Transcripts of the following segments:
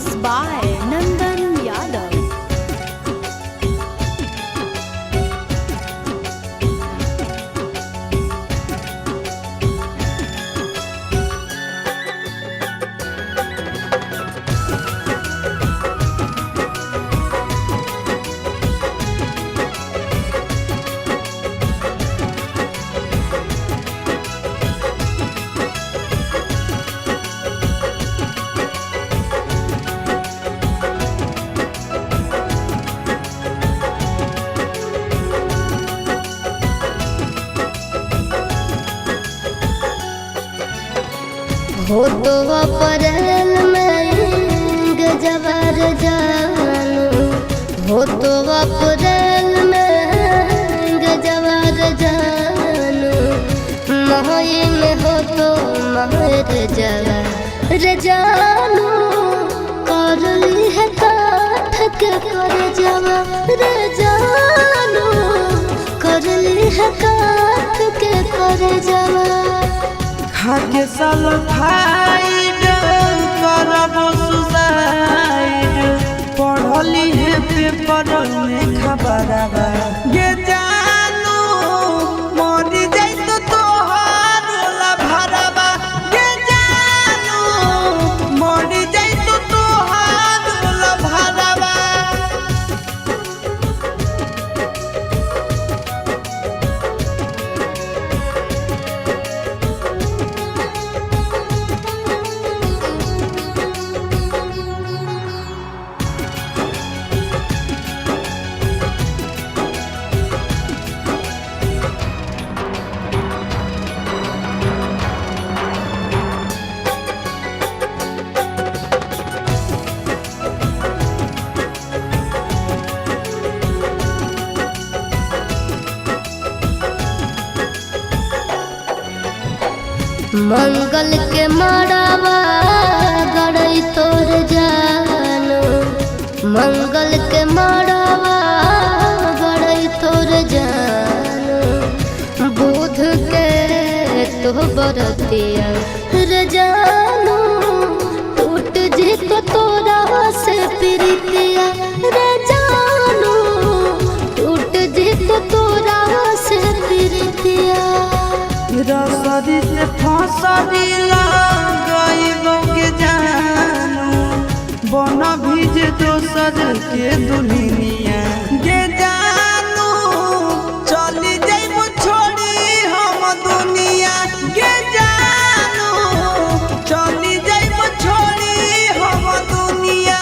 Mixed by Nandan Yadav. हो तो अप्रैल में गजबर जानू, हो तो अप्रैल में गजबर जानू, मई में हो तो महर जवर जानू, कर ली है काठ के कर जवर जानू, कर ली है काठ के कर जवर। खाके सल्फाइड करब सुसाइड, पढ़ली है पेपर में खबरवा ये जानू, मरी जाई तो तोहार भरवा ये जानू, मरी जाई तो तोहार भरवा। मंगल के मड़ावा गड़ई तोर जानू, मंगल के मड़ावा गड़ई तोर जानू, बुध के तो बरतिया रे जानू, टूट जी तो तोरा से प्रीतिया रे जानू, टूट जी तो तोरा से प्रीतिया। रसरी से फसरी लगाइबो के जानू, बन भीज दोसर के दुनिया के जानू, चली जाइबो छोड़ी हम दुनिया के जानू, चली जाइबो छोड़ी हम दुनिया।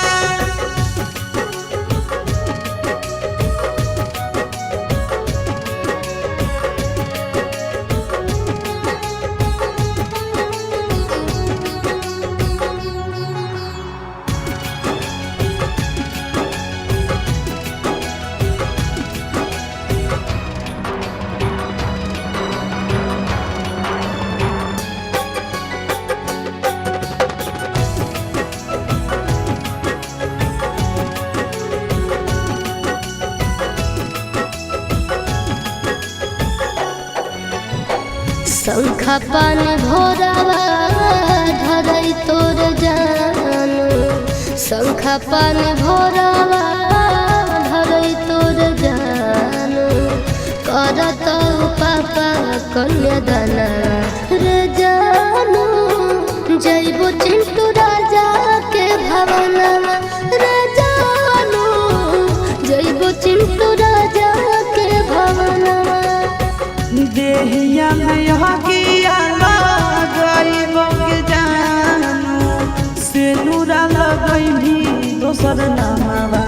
शंखा पान भोरावा धरई तोर जानू, शंखा पान भोरावा धरई तोर जानू, करत पापा कन्यादान रे जानू, जइबो चिंटू राजा के भवनवा रे जानू, जइबो चिंटू राजा के भवनवा। देहिया में हकिया लगाइबो के जानू, से नूरा लगैभी दोसर नामवा